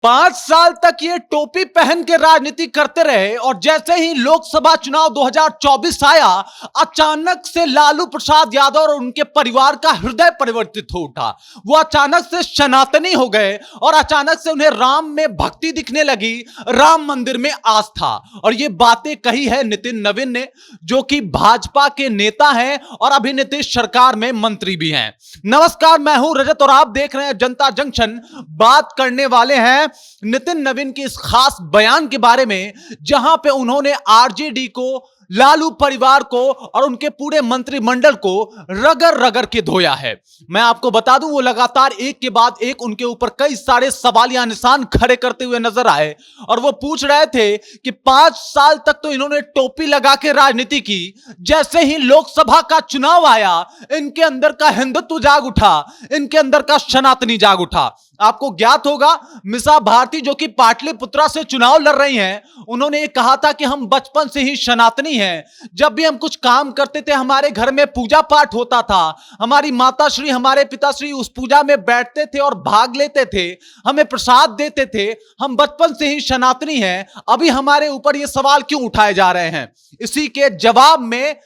5 साल तक ये टोपी पहन के राजनीति करते रहे और जैसे ही लोकसभा चुनाव 2024 आया, अचानक से लालू प्रसाद यादव और उनके परिवार का हृदय परिवर्तित हो उठा। वो अचानक से सनातनी हो गए और अचानक से उन्हें राम में भक्ति दिखने लगी, राम मंदिर में आस्था। और ये बातें कही है नितिन नवीन ने, जो कि भाजपा के नेता हैं और अभी नीतीश सरकार में मंत्री भी हैं। नमस्कार, मैं हूं रजत और आप देख रहे हैं जनता जंक्शन। बात करने वाले हैं नितिन नवीन की इस खास बयान के बारे में, जहां पे उन्होंने आरजेडी को, लालू परिवार को और उनके पूरे मंत्रिमंडल को रगड़ रगड़ के धोया है। मैं आपको बता दूं, वो लगातार एक के बाद एक उनके ऊपर कई सारे सवालिया निशान खड़े करते हुए नजर आए और वो पूछ रहे थे कि 5 साल तक तो इन्होंने टोपी लगा के राजनीति की, जैसे ही लोकसभा का चुनाव आया इनके अंदर का हिंदुत्व जाग उठा, इनके अंदर का सनातनी जाग उठा। आपको ज्ञात होगा, मीसा भारती जो कि पाटलिपुत्रा से चुनाव लड़ रही हैं, उन्होंने ये कहा था कि हम बचपन से ही सनातनी हैं। जब भी हम कुछ काम करते थे, हमारे घर में पूजा पाठ होता था, हमारी माता श्री, हमारे पिताश्री उस पूजा में बैठते थे और भाग लेते थे, हमें प्रसाद देते थे। हम बचपन से ही सनातनी हैं। अभी हमारे ऊपर ये सवाल क्यों उठाए जा रहे हैं? इसी के जवाब में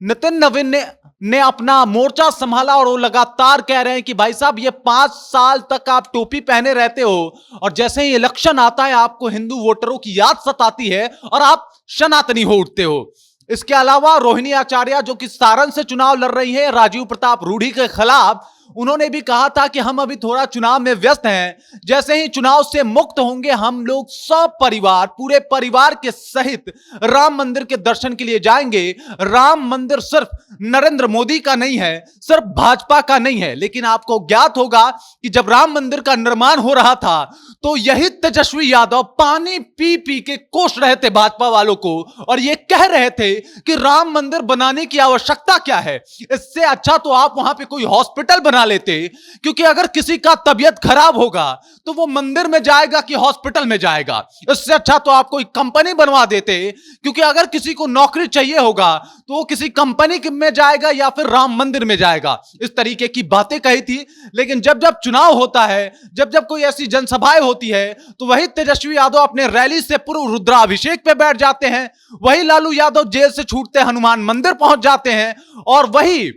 नितिन नवीन ने अपना मोर्चा संभाला और वो लगातार कह रहे हैं कि भाई साहब, ये 5 साल तक आप टोपी पहने रहते हो और जैसे ही इलेक्शन आता है आपको हिंदू वोटरों की याद सताती है और आप सनातनी हो उठते हो। इसके अलावा रोहिणी आचार्य जो कि सारण से चुनाव लड़ रही है राजीव प्रताप रूढ़ी के खिलाफ, उन्होंने भी कहा था कि हम अभी थोड़ा चुनाव में व्यस्त हैं, जैसे ही चुनाव से मुक्त होंगे हम लोग सब परिवार, पूरे परिवार के सहित राम मंदिर के दर्शन के लिए जाएंगे। राम मंदिर सिर्फ नरेंद्र मोदी का नहीं है, सिर्फ भाजपा का नहीं है। लेकिन आपको ज्ञात होगा कि जब राम मंदिर का निर्माण हो रहा था तो यही तेजस्वी यादव पानी पी पी के कोस रहे थे भाजपा वालों को और ये कह रहे थे कि राम मंदिर बनाने की आवश्यकता क्या है, इससे अच्छा तो आप वहां पे कोई हॉस्पिटल बना लेते, क्योंकि अगर किसी का तबीयत खराब होगा तो वो मंदिर में जाएगा कि हॉस्पिटल में जाएगा। इससे अच्छा तो आप कोई कंपनी बनवा देते, क्योंकि अगर किसी को नौकरी चाहिए होगा तो वो किसी कंपनी में जाएगा या फिर राम मंदिर में जाएगा। इस तरीके की बातें कही थी। लेकिन जब जब चुनाव होता है, जब जब कोई ऐसी जनसभाएं होती है, तो वही तेजस्वी यादव अपने रैली से पूर्व रुद्राभिषेक पे बैठ जाते हैं, वही लालू यादव जेल से छूटते हनुमान मंदिर पहुंच जाते हैं और वही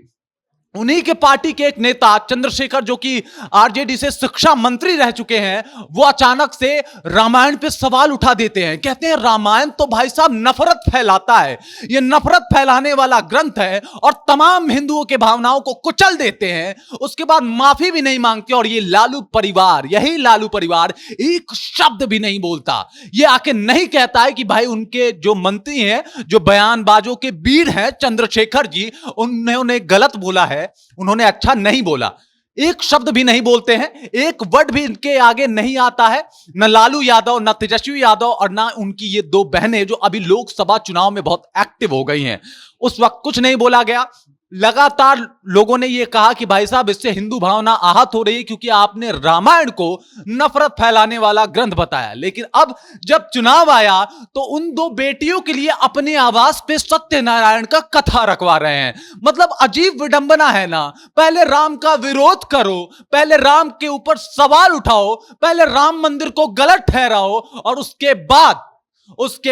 उन्हीं के पार्टी के एक नेता चंद्रशेखर जो कि आरजेडी से शिक्षा मंत्री रह चुके हैं, वो अचानक से रामायण पे सवाल उठा देते हैं। कहते हैं रामायण तो भाई साहब नफरत फैलाता है, ये नफरत फैलाने वाला ग्रंथ है और तमाम हिंदुओं के भावनाओं को कुचल देते हैं। उसके बाद माफी भी नहीं मांगते और ये लालू परिवार, यही लालू परिवार एक शब्द भी नहीं बोलता। ये आके नहीं कहता है कि भाई उनके जो मंत्री हैं, जो बयानबाजों के वीर हैं चंद्रशेखर जी, उन्होंने गलत बोला है, उन्होंने अच्छा नहीं बोला। एक शब्द भी नहीं बोलते हैं, एक वर्ड भी इनके आगे नहीं आता है। न लालू यादव, न तेजस्वी यादव और न उनकी ये 2 बहनें जो अभी लोकसभा चुनाव में बहुत एक्टिव हो गई हैं, उस वक्त कुछ नहीं बोला गया। लगातार लोगों ने यह कहा कि भाई साहब इससे हिंदू भावना आहत हो रही है क्योंकि आपने रामायण को नफरत फैलाने वाला ग्रंथ बताया। लेकिन अब जब चुनाव आया तो उन 2 बेटियों के लिए अपने आवास पे सत्यनारायण का कथा रखवा रहे हैं। मतलब अजीब विडंबना है ना। पहले राम का विरोध करो, पहले राम के ऊपर सवाल उठाओ, पहले राम मंदिर को गलत ठहराओ और उसके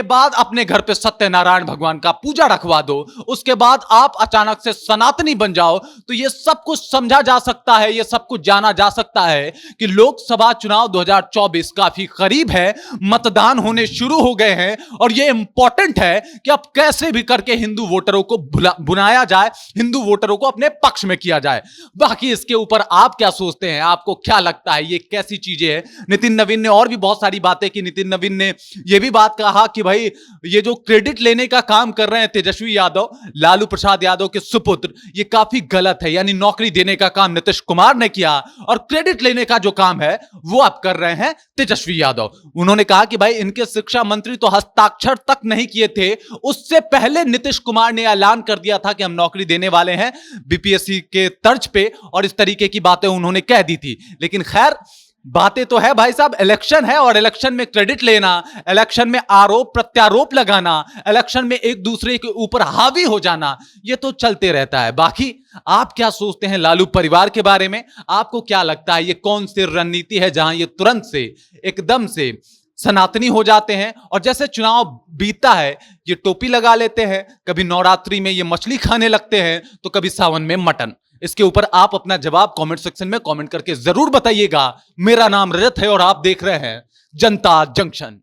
बाद अपने घर पे सत्यनारायण भगवान का पूजा रखवा दो। उसके बाद आप अचानक से सनातनी बन जाओ। तो ये सब कुछ समझा जा सकता है, ये सब कुछ जाना जा सकता है कि लोकसभा चुनाव 2024 काफी करीब है, मतदान होने शुरू हो गए हैं और ये इंपॉर्टेंट है कि अब कैसे भी करके हिंदू वोटरों को बुलाया जाए, हिंदू वोटरों को अपने पक्ष में किया जाए। बाकी इसके ऊपर आप क्या सोचते हैं, आपको क्या लगता है, ये कैसी चीजें हैं? नितिन नवीन ने और भी बहुत सारी बातें की। नितिन नवीन ने यह भी बात कहा कि भाई ये जो क्रेडिट लेने का काम कर रहे हैं तेजस्वी यादव, लालू प्रसाद यादव के सुपुत्र, ये काफी गलत है। यानी नौकरी देने का काम नीतीश कुमार ने किया और क्रेडिट लेने का जो काम है वो आप कर रहे हैं तेजस्वी यादव। उन्होंने कहा कि भाई इनके शिक्षा मंत्री तो हस्ताक्षर तक नहीं किए थे, उससे पहले नीतीश कुमार ने ऐलान कर दिया था कि हम नौकरी देने वाले हैं बीपीएससी के तर्ज पे, और इस तरीके की बातें उन्होंने कह दी थी। लेकिन खैर बातें तो है भाई साहब, इलेक्शन है और इलेक्शन में क्रेडिट लेना, इलेक्शन में आरोप प्रत्यारोप लगाना, इलेक्शन में एक दूसरे के ऊपर हावी हो जाना, ये तो चलते रहता है। बाकी आप क्या सोचते हैं लालू परिवार के बारे में? आपको क्या लगता है ये कौन सी रणनीति है जहां ये तुरंत से एकदम से सनातनी हो जाते हैं और जैसे चुनाव बीतता है ये टोपी लगा लेते हैं, कभी नवरात्रि में ये मछली खाने लगते हैं तो कभी सावन में मटन? इसके ऊपर आप अपना जवाब कमेंट सेक्शन में कमेंट करके जरूर बताइएगा। मेरा नाम रजत है और आप देख रहे हैं जनता जंक्शन।